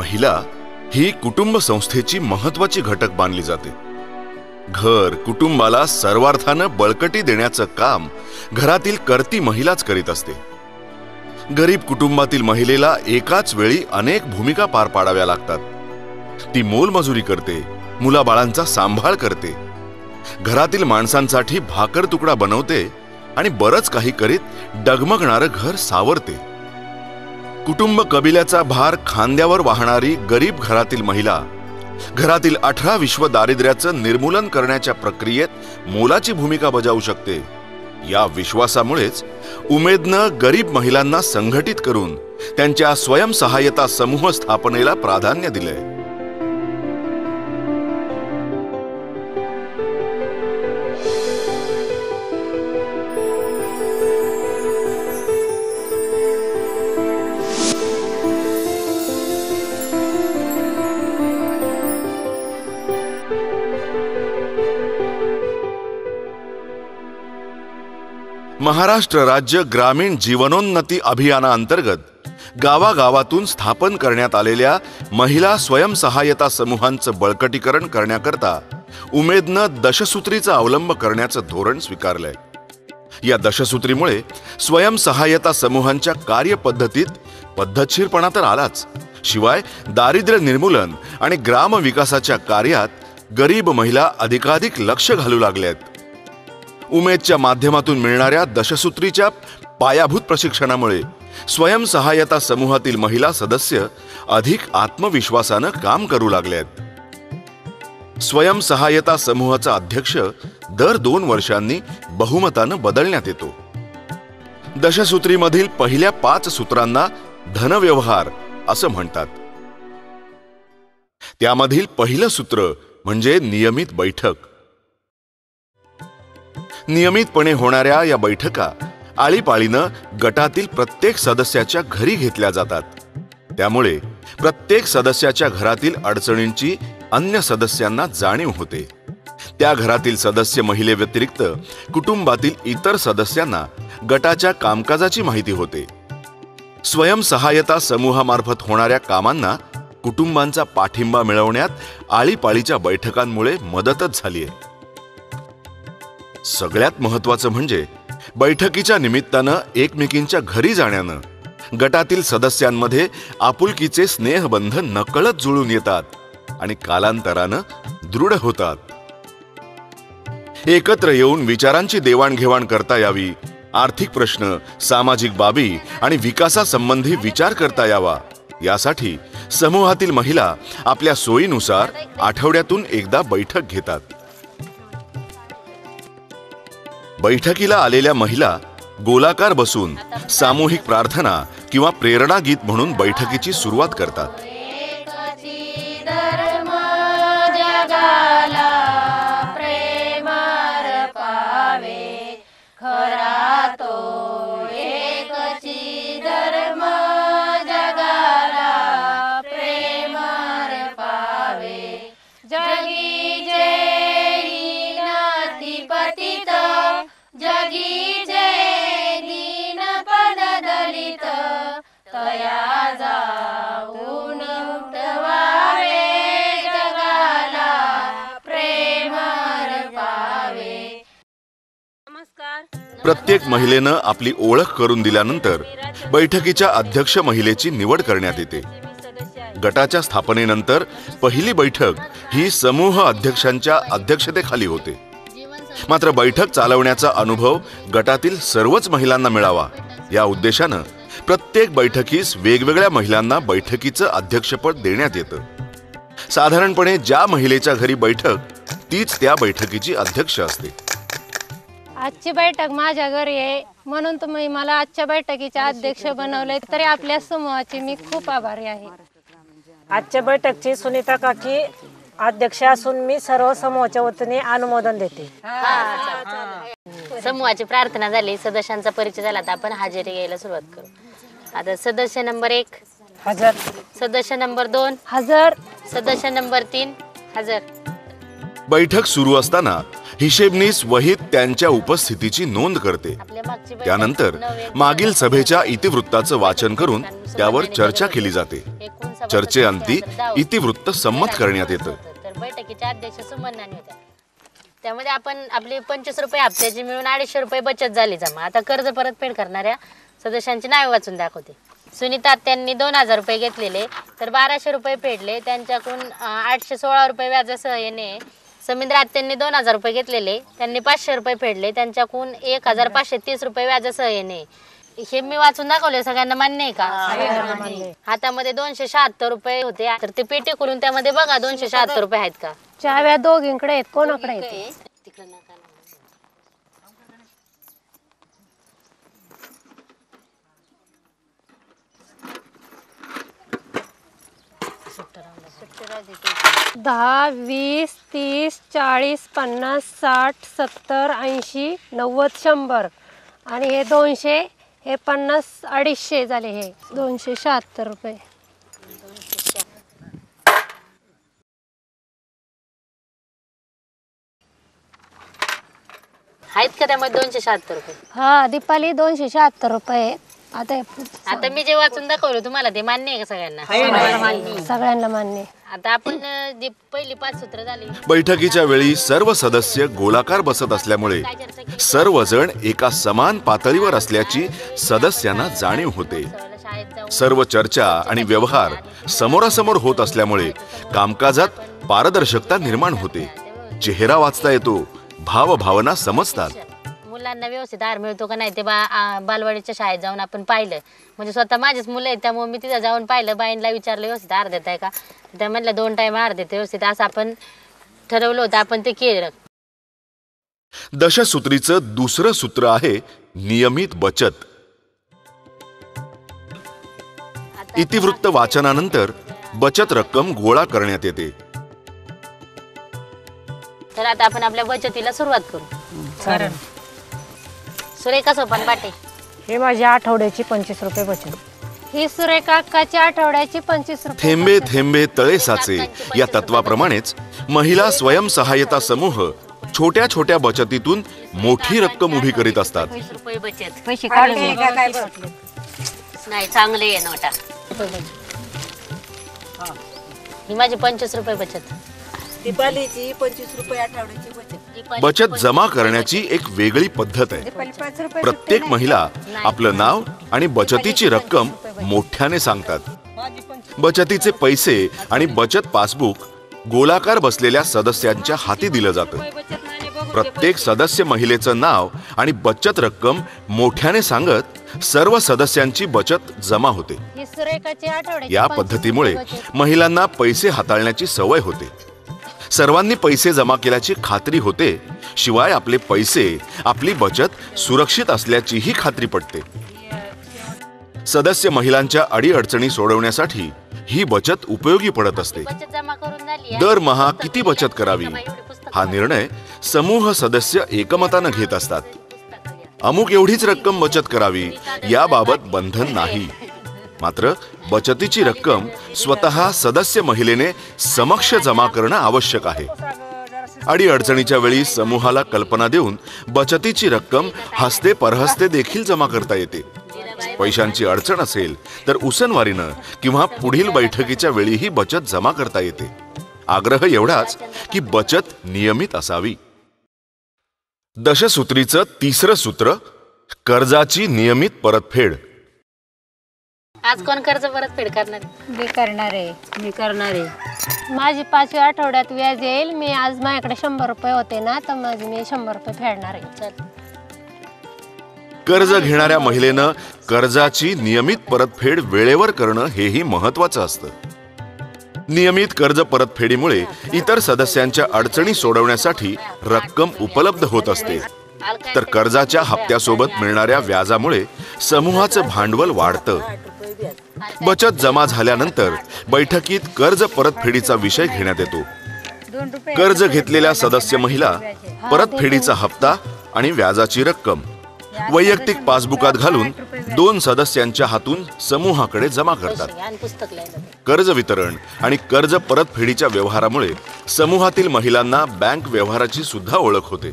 महिला ही कुटुंब संस्थेची महत्त्वाची घटक मानली जाते। घर कुटुंबाला सर्वार्थानं बळकटी देण्याचं काम घरातील कर्ती महिलाच करीत असते। गरीब कुटुंबातील महिलेला एकाच वेळी अनेक भूमिका पार पाडाव्या लागतात। ती मोलमजुरी करते, मुलाबाळांचा सांभाळ करते, घरातील माणसांसाठी भाकर तुकडा बनवते आणि बरंच काही करीत डगमगणारं घर सावरते। कुटुंब कबिल्याचा भार खांद्यावर वाहणारी गरीब घरातील महिला घरातील 18 विश्व दारिद्र्याचं निर्मूलन करण्याच्या प्रक्रियेत मोलाची भूमिका बजावू शकते। या विश्वासामुळेच उमेदनं गरीब महिलांना संघटित करून त्यांच्या स्वयंसहाय्यता समूह स्थापनेला प्राधान्य दिलंय। महाराष्ट्र राज्य ग्रामीण जीवनोन्नती अभियानाअंतर्गत गावागावातून स्थापन करण्यात आलेल्या महिला स्वयंसहाय्यता समूहांचं बळकटीकरण करण्याकरता उमेदनं दशसूत्रीचा अवलंब करण्याचं धोरण स्वीकारलंय। या दशसूत्रीमुळे स्वयंसहाय्यता समूहांच्या कार्यपद्धतीत पद्धतशीरपणा तर आलाच, शिवाय दारिद्र्य निर्मूलन आणि ग्रामविकासाच्या कार्यात गरीब महिला अधिकाधिक लक्ष घालू लागल्यात। उमेदच्या माध्यमातून मिळणाऱ्या दशसूत्रीच्या पायाभूत प्रशिक्षणामुळे स्वयंसहाय्यता समूहातील महिला सदस्य अधिक आत्मविश्वासानं काम करू लागलेत। स्वयंसहाय्यता समूहाचा अध्यक्ष दर 2 वर्षांनी बहुमतानं बदलण्यात येतो। दशसूत्रीमधील पहिल्या 5 सूत्रांना धनव्यवहार असं म्हणतात। त्यामधील पहिलं सूत्र म्हणजे नियमित बैठक। नियमितपणे होणाऱ्या या बैठका आळीपाळीनं गटातील प्रत्येक सदस्याच्या घरी घेतल्या जातात। त्यामुळे प्रत्येक सदस्याच्या घरातील अडचणींची अन्य सदस्यांना जाणीव होते। त्या घरातील सदस्य महिलेव्यतिरिक्त कुटुंबातील इतर सदस्यांना गटाच्या कामकाजाची माहिती होते। स्वयंसहाय्यता समूहामार्फत होणाऱ्या कामांना कुटुंबांचा पाठिंबा मिळवण्यात आळीपाळीच्या बैठकांमुळे मदतच झाली आहे। सगळ्यात महत्त्वाचं म्हणजे बैठकीच्या निमित्तानं एकमेकींच्या घरी जाण्यानं गटातील सदस्यांमध्ये आपुलकीचे स्नेहबंध नकळत जुळून येतात आणि कालांतरानं दृढ होतात। एकत्र येऊन विचारांची देवाणघेवाण करता यावी, आर्थिक प्रश्न, सामाजिक बाबी आणि विकासासंबंधी विचार करता यावा, यासाठी समूहातील महिला आपल्या सोयीनुसार आठवड्यातून एकदा बैठक घेतात। बैठकीला आलेल्या महिला गोलाकार बसून सामूहिक प्रार्थना किंवा प्रेरणा गीत म्हणून बैठकीची सुरुवात करतात। प्रत्येक महिलेनं आपली ओळख करून दिल्यानंतर बैठकीच्या अध्यक्ष महिलेची निवड करण्यात येते। गटाच्या स्थापनेनंतर पहिली बैठक ही समूह अध्यक्षांच्या अध्यक्षतेखाली होते। मात्र बैठक चालवण्याचा अनुभव गटातील सर्वच महिलांना मिळावा या उद्देशानं प्रत्येक बैठकीस वेगवेगळ्या महिलांना बैठकीचं अध्यक्षपद देण्यात येतं। साधारणपणे ज्या महिलेच्या घरी बैठक तीच त्या बैठकीची अध्यक्ष असते। आजची बैठक माझ्या घरी आहे म्हणून तुम्ही मला आजच्या बैठकीचे अध्यक्ष बनवले, तरी आपल्या समूहाची मी खूप आभारी आहे। आजच्या बैठकीची सुनीता काकी अध्यक्ष असून मी सर्व समूहाच्या वतीने अनुमोदन देते। समूहाची प्रार्थना झाली, सदस्यांचा परिचय झाला, आता आपण हजेरी घ्यायला सुरुवात करू। आता सदस्य नंबर 1 हजर, सदस्य नंबर 2 हजर, सदस्य नंबर 3 हजर। बैठक सुरू असताना हिशेबनीस वहीत त्यांच्या उपस्थितीची नोंद करते. आपल्या मागची बैठक त्यानंतर 9 एक मागील सभेच्या इतिवृत्ताचं वाचन करून त्यावर चर्चा केली जाते. एकूण सभापती चर्चेअंती तर 10 इतिवृत्त संमत करण्यात येतं. तर बैठकीचे अध्यक्ष सुमन नानी होत्या. त्यामध्ये आपण आपले 25 रुपये हप्त्याची मिळून 250 रुपये बचत झाली जमा. आता कर्ज परतफेड करणाऱ्या सदस्यांची नावे वाचून दाखवते. सुनीता त्यांनी 2000 रुपये घेतलेले तर 1200 रुपये फेडले, त्यांच्याकडून 816 रुपये व्याजासह येणे. समिंद्र आत्यांनी 2000 रुपये घेतलेले, त्यांनी 500 रुपये फेडले, त्यांच्याकडून 1530 रुपये व्याजासह येणे. हे मी वाचून दाखवले, सगळ्यांना मान्य आहे का? हातामध्ये 276 रुपये होते, तर ते पेटी करून त्यामध्ये बघा 276 रुपये आहेत का? चाव्या दोघींकडे आहेत, कोणाकडे आहेत? तिकडे नका. दहा, 20, 30, 40, 50, 60, 70, 80, 90, 100 आणि हे 200, हे 50, 250 झाले. हे 276 रुपये. आहेत का त्यामध्ये 276 रुपये? हा दीपाली 276 रुपये. आता मी जे वाचून दाखवलं तुम्हाला ते मान्य आहे का सगळ्यांना? सगळ्यांना मान्य. आता आपण जी पहिली 5 सूत्र झाली. बैठकीच्या वेळी सर्व सदस्य गोलाकार बसत असल्यामुळे सर्वजण एका समान पातळीवर असल्याची सदस्यांना जाणीव होते. सर्व चर्चा आणि व्यवहार समोरासमोर होत असल्यामुळे कामकाजात पारदर्शकता निर्माण होते. चेहरा वाचता येतो, भावभावना समजतात. मुलांना व्यवस्थित आहार मिळतो का नाही ते बालवाडीच्या शाळेत जाऊन आपण पाहिलं. म्हणजे स्वतः माझीच मुलं आहेत, त्यामुळे मी तिथं जाऊन पाहिलं. बाईंना विचारलं व्यवस्थित आहार देत आहे का? त्या म्हणलं 2 टाइम आहार देते व्यवस्थित, असं आपण ठरवलं होतं. आपण ते केलं. दशसूत्रीचं दुसरं सूत्र आहे नियमित बचत. इतिवृत्त वाचनानंतर बचत रक्कम गोळा करण्यात येते. तर आता आपण आपल्या बचतीला सुरुवात करू. सुरेखा सोपान बाटे, हे माझी आठवड्याची 25 रुपये बचत. ही सुरेखा अक्काची आठवड्याची 25 रुपये. थेंबे थेंबे तळे साचे या तत्वाप्रमाणेच महिला स्वयंसहाय्यता समूह छोट्या छोट्या बचतीतून मोठी रक्कम उभी करीत असतात. 25 रुपये बचत. पैसे काढून नाही चांगले आहे नोटा. ही माझी 25 रुपये बचत. दीपालीची 25 रुपये आठवड्याची बचत. बचत जमा करण्याची एक वेगळी पद्धत आहे. प्रत्येक महिला आपलं नाव आणि बचतीची रक्कम मोठ्याने सांगतात. बचतीचे पैसे आणि बचत पासबुक गोलाकार बसलेल्या सदस्यांच्या हाती दिलं जातं. प्रत्येक सदस्य महिलेचं नाव आणि बचत रक्कम मोठ्याने सांगत सर्व सदस्यांची बचत जमा होते. ही सुरेखाची आठवड्याची या 25 पद्धतीमुळे रुपये बचत. महिलांना पैसे हाताळण्याची सवय होते. सर्वांनी पैसे जमा केल्याची खात्री होते. शिवाय आपले पैसे, आपली बचत सुरक्षित असल्याचीही खात्री पटते. सदस्य महिलांच्या अडीअडचणी सोडवण्यासाठी ही बचत उपयोगी पडत असते. बचत जमा करून झाली. दरमहा किती बचत करावी हा निर्णय समूह सदस्य एकमतानं घेत असतात. अमुक एवढीच रक्कम बचत करावी याबाबत बंधन नाही. मात्र बचतीची रक्कम स्वतः सदस्य महिलेने समक्ष जमा करणं आवश्यक आहे. अडीअडचणीच्या वेळी समूहाला कल्पना देऊन बचतीची रक्कम हस्ते परहस्ते देखील जमा करता येते. पैशांची अडचण असेल तर उसनवारीनं किंवा पुढील बैठकीच्या वेळीही बचत जमा करता येते. आग्रह एवढाच की बचत नियमित असावी. दशसूत्रीचं तिसरं सूत्र कर्जाची नियमित परतफेड. आज कोण कर्ज परतफेड करणार? मी करणार आहे. मी करणार आहे. माझी 5व्या आठवड्यात व्याज येईल. मी आज माझ्याकडे 100 रुपये होते ना, तर मी 100 रुपये फेडणार आहे. कर्ज घेणाऱ्या महिलेनं कर्जाची नियमित परतफेड वेळेवर करणं हेही महत्वाचं असतं. नियमित कर्ज परतफेडीमुळे इतर सदस्यांच्या अडचणी सोडवण्यासाठी रक्कम उपलब्ध होत असते. तर कर्जाच्या हप्त्यासोबत मिळणाऱ्या व्याजामुळे समूहाचं भांडवल वाढतं. बचत जमा झाल्यानंतर बैठकीत कर्ज परतफेडीचा विषय घेण्यात येतो. कर्ज घेतलेल्या सदस्य महिला, परतफेडीचा हप्ता आणि व्याजाची रक्कम वैयक्तिक पासबुकात घालून 2 सदस्यांच्या हातून समूहाकडे जमा करतात. आणि पुस्तक लिहायचं. कर्ज वितरण आणि कर्ज परतफेडीच्या व्यवहारामुळे समूहातील महिलांना बँक व्यवहाराची सुद्धा ओळख होते.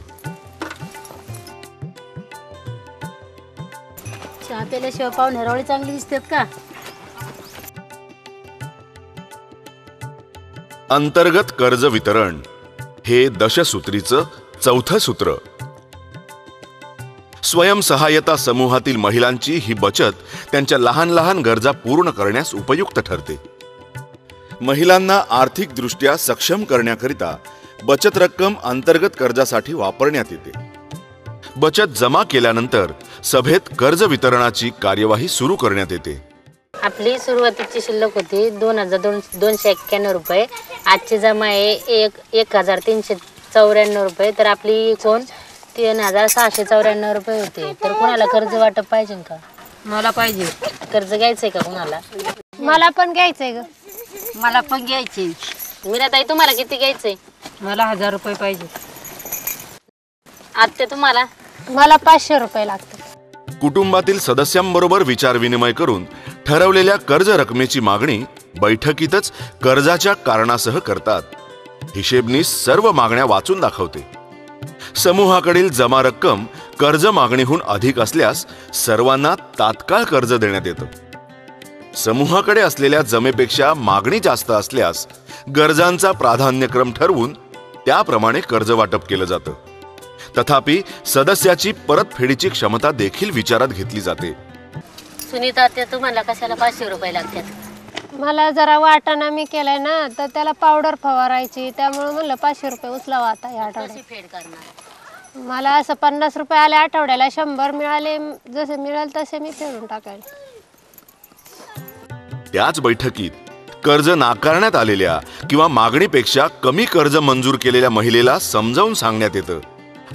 चहा प्यायल्याशिवाय पाहून हरवळी चांगली दिसतात का? अंतर्गत कर्ज वितरण हे दशसूत्रीचं 4थं सूत्र. स्वयंसहायता समूहातील महिलांची ही बचत त्यांच्या लहान लहान गरजा पूर्ण करण्यास उपयुक्त ठरते. महिलांना आर्थिकदृष्ट्या सक्षम करण्याकरिता बचत रक्कम अंतर्गत कर्जासाठी वापरण्यात येते. बचत जमा केल्यानंतर सभेत कर्ज वितरणाची कार्यवाही सुरू करण्यात येते. आपली सुरुवातीची शिल्लक होती 2,291 रुपये. आजची जमा आहे 1,394 रुपये. तर एकूण 3,694 रुपये होते. तर कोणाला कर्ज वाटप पाहिजे का? मला पाहिजे. कर्ज घ्यायचंय का कोणाला? मला पण घ्यायचंय ग. मला पण घ्यायचे. मीराताई तुम्हाला किती घ्यायचंय? मला 1,000 रुपये पाहिजे. आत्या तुम्हाला? मला 500 रुपये लागतात. कुटुंबातील सदस्यांबरोबर विचारविनिमय करून ठरवलेल्या कर्ज रकमेची मागणी बैठकीतच कर्जाच्या कारणासह करतात. हिशेबनीस सर्व मागण्या वाचून दाखवते. समूहाकडील जमा रक्कम कर्ज मागणीहून अधिक असल्यास सर्वांना तात्काळ कर्ज देण्यात येतं. समूहाकडे असलेल्या जमेपेक्षा मागणी जास्त असल्यास गरजांचा प्राधान्यक्रम ठरवून त्याप्रमाणे कर्ज वाटप केलं जातं. तथापि सदस्याची परतफेडीची क्षमता देखील विचारात घेतली जाते. सुनीता आत्या तुम्हाला कशाला 500 रुपये लागतात? मला जरा वाटाणा मी केलाय ना, तर त्याला पावडर फवारायची, त्यामुळे म्हणलं 500 रुपये उचलावा आता या आठवड्यात. कशी फेड करणार? मला असं 50 रुपये आले आठवड्याला, 100 मिळाले, जसे मिळेल तसे मी फेडून टाकायला. त्याच बैठकीत कर्ज नाकारण्यात आलेल्या किंवा मागणीपेक्षा कमी कर्ज मंजूर केलेल्या महिलेला समजावून सांगण्यात येतं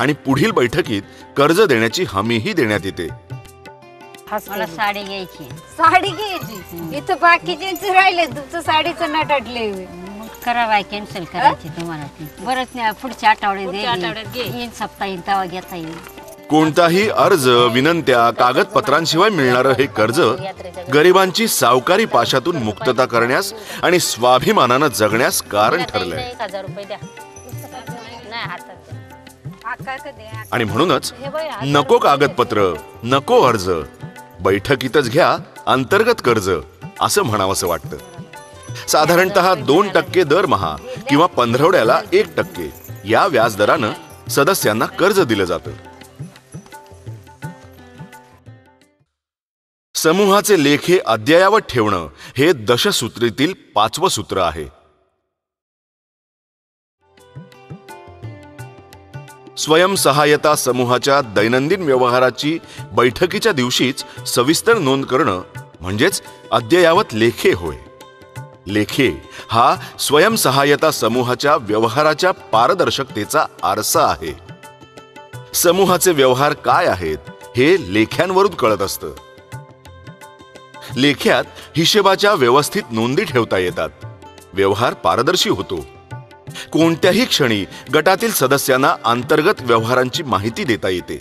आणि पुढील बैठकीत कर्ज देण्याची हमीही देण्यात येते. मला साडी घ्यायची. साडी घ्यायची. इथं बाकीचे राहिले, तुमचं साडीचं नटले. करावा कॅन्सल करायची तुम्हाला ती. बरंच नाही, पुढच्या आठवड्यात घे. येईन सप्ताह येईन तेव्हा घेता येईल. कोणताही अर्ज विनंत्या कागदपत्रांशिवाय मिळणारं हे कर्ज गरिबांची सावकारी पाशातून मुक्तता करण्यास आणि स्वाभिमानानं जगण्यास कारण ठरलंय. 1,000 रुपये द्या. नाही हातात द्या. आणि म्हणूनच नको कागदपत्र, नको अर्ज, बैठकीतच घ्या अंतर्गत कर्ज, असं म्हणावंसं वाटतं. साधारणतः 2% दरमहा किंवा पंधरवड्याला 1% या व्याजदरानं सदस्यांना कर्ज दिलं जातं. समूहाचे लेखे अद्ययावत ठेवणं हे दशसूत्रीतील 5वं सूत्र आहे. स्वयंसहायता समूहाच्या दैनंदिन व्यवहाराची बैठकीच्या दिवशीच सविस्तर नोंद करणं म्हणजेच अद्ययावत लेखे होय. लेखे हा स्वयंसहायता समूहाच्या व्यवहाराच्या पारदर्शकतेचा आरसा आहे. समूहाचे व्यवहार काय आहेत हे लेख्यांवरून कळत असतं. लेख्यात हिशेबाच्या व्यवस्थित नोंदी ठेवता येतात. व्यवहार पारदर्शी होतो. कोणत्याही क्षणी गटातील सदस्यांना अंतर्गत व्यवहारांची माहिती देता येते.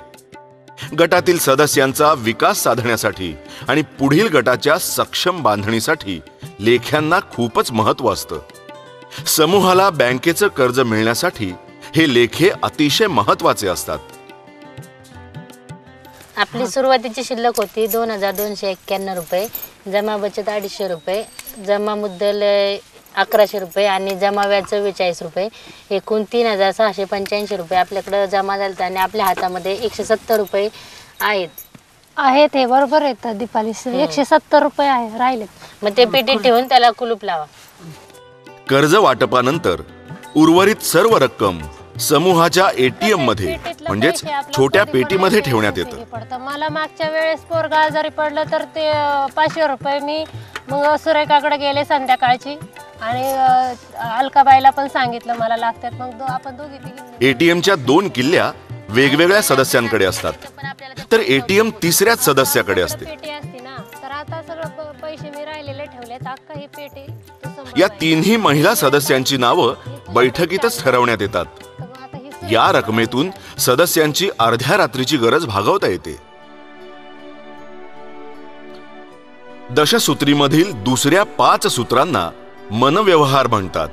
गटातील सदस्यांचा विकास साधण्यासाठी आणि पुढील गटाच्या सक्षम बांधणीसाठी लेख्यांना खूपच महत्त्व असतं. समूहाला बँकेचं कर्ज मिळण्यासाठी हे लेखे अतिशय महत्त्वाचे असतात. आपली सुरुवातीची शिल्लक होती 2,291 रुपये. जमा बचत 250 रुपये, जमा मुद्दल 1100 रुपये आणि जमा व्याज 44 रुपये. एकूण 3,685 रुपये आपल्याकडे जमा झाले आणि आपल्या हातामध्ये 170 रुपये आहेत. हे बरोबर आहेत दीपाली. 170 रुपये आहे राहिले. मग ते पेटी ठेवून त्याला कुलूप लावा. कर्ज वाटपानंतर उर्वरित सर्व रक्कम समूहाच्या ATM मध्ये म्हणजेच छोट्या पेटीमध्ये ठेवण्यात येतं. मला मागच्या वेळेस पोरगा आजारी पडलं तर ते 500 रुपये मी मग सुरेखाकडे गेले संध्याकाळची आणि अलकाबाईला पण सांगितलं मला लागतात. मग आपण दोघी ATMच्या 2 किल्ल्या वेगवेगळ्या सदस्यांकडे असतात, तर ATM तिसऱ्याच सदस्याकडे असते. पेटी असते ना, तर आता सगळं पैसे मी राहिलेले ठेवलेत. अख्खा ही पेटी या 3ही महिला सदस्यांची नावं बैठकीतच ठरवण्यात येतात. या रकमेतून सदस्यांची अर्ध्या रात्रीची गरज भागवता येते. दशसूत्रीमधील दुसऱ्या 5 सूत्रांना मनव्यवहार म्हणतात.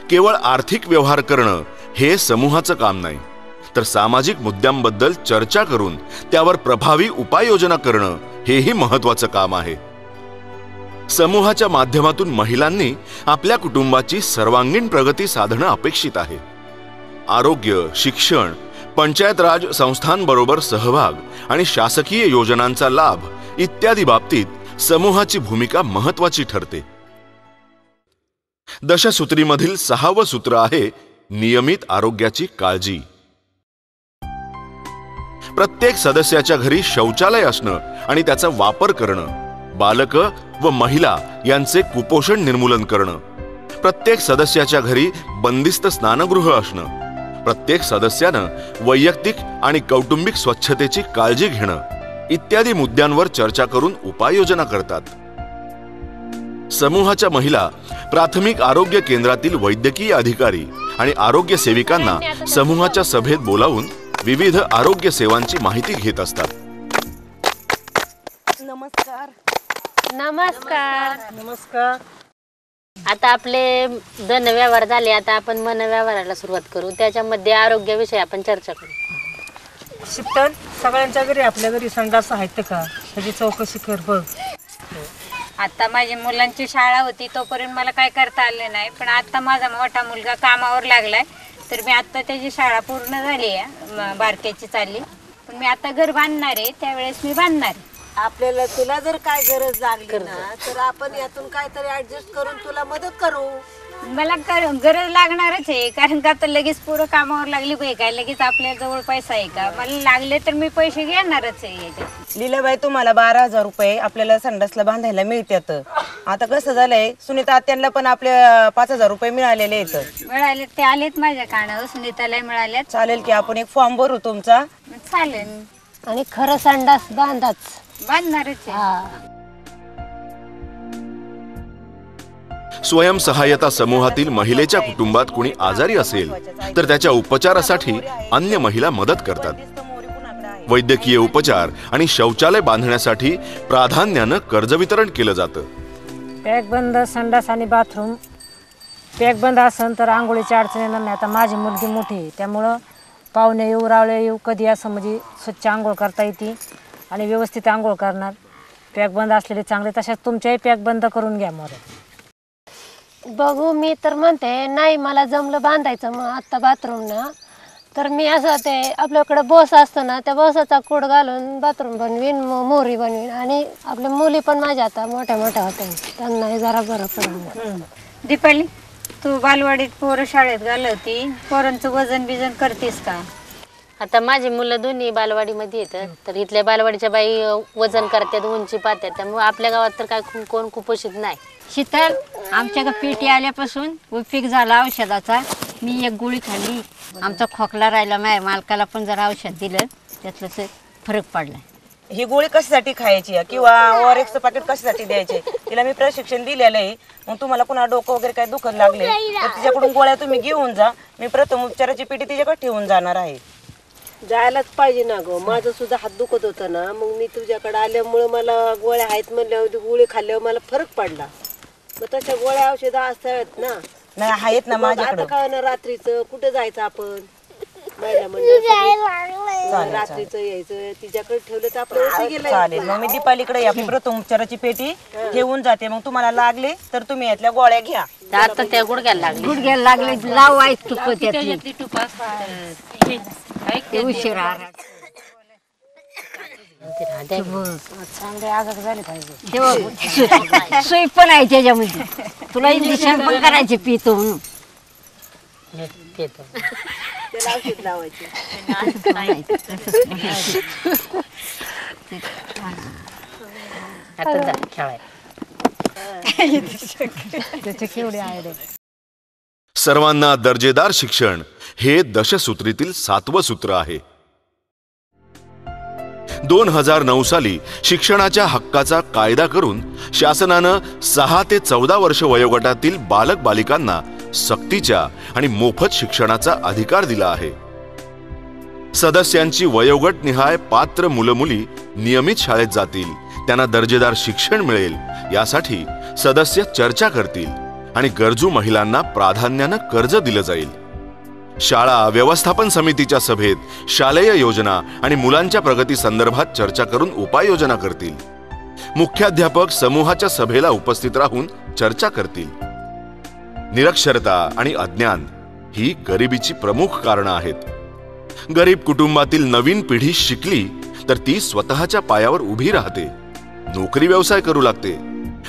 केवळ आर्थिक व्यवहार करणं हे समूहाचं काम नाही, तर सामाजिक मुद्द्यांबद्दल चर्चा करून त्यावर प्रभावी उपाययोजना करणं हेही महत्त्वाचं काम आहे. समूहाच्या माध्यमातून महिलांनी आपल्या कुटुंबाची सर्वांगीण प्रगती साधणं अपेक्षित आहे. आरोग्य, शिक्षण, पंचायत राज संस्थांबरोबर सहभाग आणि शासकीय योजनांचा लाभ इत्यादी बाबतीत समूहाची भूमिका महत्त्वाची ठरते. दशसूत्रीमधील 6वं सूत्र आहे नियमित आरोग्याची काळजी. प्रत्येक सदस्याच्या घरी शौचालय असणं आणि त्याचा वापर करणं, बालकं व महिला यांचे कुपोषण निर्मूलन करणं, प्रत्येक सदस्याच्या घरी बंदिस्त स्नानगृह असणं, प्रत्येक सदस्यानं वैयक्तिक आणि कौटुंबिक स्वच्छतेची काळजी घेणं इत्यादी मुद्द्यांवर चर्चा करून उपाययोजना करतात. समूहाच्या महिला प्राथमिक आरोग्य केंद्रातील वैद्यकीय अधिकारी आणि आरोग्य सेविकांना समूहाच्या सभेत बोलावून विविध आरोग्य सेवांची माहिती घेत असतात. नमस्कार. नमस्कार. आता आपले धन व्यवहार झाले, आता आपण मन व्यवहाराला सुरुवात करू. त्याच्यामध्ये आरोग्याविषयी आपण चर्चा करू. शीतल, सगळ्यांच्या घरी आपल्या घरी संडास आहेत का त्याची चौकशी कर बघ. आता माझ्या मुलांची शाळा होती तोपर्यंत मला काय करता आले नाही, पण आता माझा मोठा मुलगा कामावर लागलाय, तर मी आता त्याची शाळा पूर्ण झाली आहे, बारक्याची चालली, पण मी आता घर बांधणार आहे, त्यावेळेस मी बांधणार आहे. आपल्याला तुला जर काय गरज लागली ना तर आपण यातून काहीतरी ऍडजस्ट करून तुला मदत करू. मला गरज लागणारच आहे, कारण का आता लगेच पुरं कामावर लागली पाहिजे काय, लगेच आपल्या जवळ पैसा आहे का, मला लागले तर मी पैसे घेणारच आहे याच्यात. लीलाबाई, तुम्हाला 12,000 रुपये आपल्याला संडासला बांधायला मिळतात. आता कसं झालंय, सुनीता आत्यांना पण आपल्या 5,000 रुपये मिळालेले आहेत. मिळाले ते आलेत माझ्या कानावर, सुनीताला मिळाल्यात. चालेल की आपण एक फॉर्म भरू तुमचा. चालेल, आणि खरं संडास बांधाच. बांधणारच आहे. स्वयंसहाय्यता समूहातील महिलेच्या कुटुंबात कुणी आजारी असेल तर त्याच्या उपचारासाठी अन्य महिला मदत करतात. वैद्यकीय उपचार आणि शौचालय बांधण्यासाठी प्राधान्यानं कर्ज वितरण केलं जातं. पॅक बंद संडास आणि बाथरूम पॅक बंद असेल तर आंघोळीची अडचण येणार नाही. आता माझी मुलगी मोठी आहे, त्यामुळं पाहुणे येऊ, रावळे येऊ, कधी असं म्हणजे स्वच्छ आंघोळ करता येते आणि व्यवस्थित आंघोळ करणार. पॅक बंद असलेले चांगले, तशाच तुमच्याही पॅक बंद करून घ्या. मोरे बघू, मी तर म्हणते नाही मला जमलं बांधायचं मग आत्ता बाथरूम ना, तर मी असं ते आपल्याकडे बस असतं ना, त्या बसाचा कोड घालून बाथरूम बनवीन, मोरी बनवीन, आणि आपल्या मुली पण माझ्या आता मोठ्या मोठ्या होत्या, त्यांना जरा बरं पडेल. दीपाली, तू बालवाडीत पोरं शाळेत घालवती, पोरांचं वजन बिजन करतेस का? आता माझी मुलं दोन्ही बालवाडीमध्ये येतात, तर इथल्या बालवाडीच्या बाई वजन करतात, उंची पाहतात, त्यामुळे आपल्या गावात तर काय कोण कुपोषित नाही. शीतल, आमच्याकडे पेटी आल्यापासून उपयोग झाला औषधाचा. मी एक गोळी खाल्ली, आमचा खोकला राहिला, माझ्या मालकाला पण जरा औषध दिलं, त्यातलं फरक पडला. ही गोळी कशासाठी खायची किंवा ORX पॅकेट कशासाठी द्यायचे, तिला मी प्रशिक्षण दिलेलं आहे. मग तुम्हाला पुन्हा डोकं वगैरे काय दुखत लागले तर तिच्याकडून गोळ्या तुम्ही घेऊन जा. मी प्रथम उपचाराची पेटी तिच्याकडे ठेवून जाणार आहे. जायलाच पाहिजे ना ग, माझं सुद्धा हात दुखत होता ना, मग मी तुझ्याकडे आल्यामुळे मला गोळ्या आहेत म्हणल्यावर गोळी खाल्ल्यावर मला फरक पडला. मग तशा गोळ्या औषधं असतात ना. नाही आहेत ना माझ्याकडे. आता काय ना रात्रीचं कुठे जायचं आपण, महिला मंडळ रात्रीचं यायचं, तिच्याकडे ठेवलं तर आपलं चालेल. मग मी दीपालीकडे आपली प्रथम उपचाराची पेटी ठेवून जाते. मग तुम्हाला लागले तर तुम्ही यातल्या गोळ्या घ्या. आता त्या गुडघ्याला लागले, गुडघ्याला लागले, लाव ऐक तुप त्यातली उशिरा चांगले आगाग झाले पाहिजे. सुई पण आहे त्याच्यामध्ये, तुला इंजेक्शन पण करायचे पितो म्हणून. त्याला औषध लावायचे. आता जा खेळायला. त्याचे केवढे आहे. सर्वांना दर्जेदार शिक्षण हे दशसूत्रीतील 7वं सूत्र आहे. 2009 साली शिक्षणाच्या हक्काचा कायदा करून शासनानं 6 ते 14 वर्ष वयोगटातील बालक बालिकांना सक्तीच्या आणि मोफत शिक्षणाचा अधिकार दिला आहे. सदस्यांची वयोगट निहाय पात्र मुलं मुली नियमित शाळेत जातील, त्यांना दर्जेदार शिक्षण मिळेल यासाठी सदस्य चर्चा करतील आणि गरजू महिलांना प्राधान्यानं कर्ज दिलं जाईल. शाळा व्यवस्थापन समितीच्या सभेत शालेय योजना आणि मुलांच्या प्रगती संदर्भात चर्चा करून उपाययोजना करतील. मुख्याध्यापक समूहाच्या सभेला उपस्थित राहून चर्चा करतील. निरक्षरता आणि अज्ञान ही गरिबीची प्रमुख कारणं आहेत. गरीब कुटुंबातील नवीन पिढी शिकली तर ती स्वतःच्या पायावर उभी राहते, नोकरी व्यवसाय करू लागते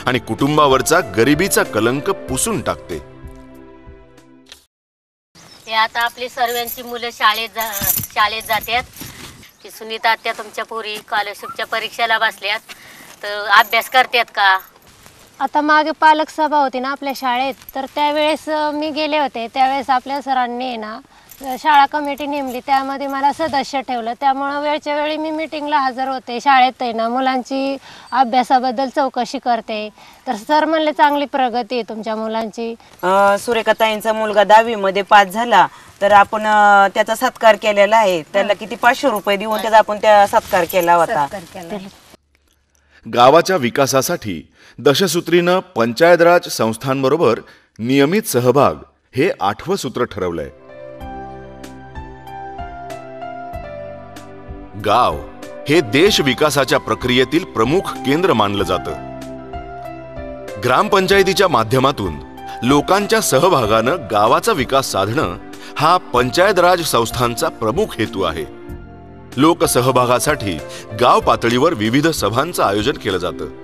आणि कुटुंबावरचा गरिबीचा कलंक पुसून टाकते. हे आता आपली सर्वांची मुलं शाळेत जातात की सुनीता आत्या तुमच्या पोरी स्कॉलरशिपच्या परीक्षेला बसल्यात तर अभ्यास करतात का? आता मागे पालक सभा होती ना आपल्या शाळेत, तर त्यावेळेस मी गेले होते. त्यावेळेस आपल्या सरांनी ना शाळा कमिटी नेमली, त्यामध्ये मला सदस्य ठेवलं. त्यामुळं वेळच्या वेळी मी मीटिंगला हजर होते. शाळेत आहे ना मुलांची अभ्यासाबद्दल चौकशी करते. तर सर म्हणले चांगली प्रगती आहे तुमच्या मुलांची. सुरेखाताईंचा मुलगा 10वी मध्ये पास झाला तर आपण त्याचा सत्कार केलेला आहे. त्याला किती 500 रुपये देऊन त्याचा आपण त्या सत्कार केला होता. गावाच्या विकासासाठी दशसूत्रीनं पंचायत राज संस्थांबरोबर नियमित सहभाग हे 8वं सूत्र ठरवलंय. गाव हे देश विकासाच्या प्रक्रियेतील प्रमुख केंद्र मानलं जातं. ग्रामपंचायतीच्या माध्यमातून लोकांच्या सहभागानं गावाचा विकास साधणं हा पंचायत राज संस्थांचा प्रमुख हेतू आहे. लोकसहभागासाठी गाव पातळीवर विविध सभांचं आयोजन केलं जातं.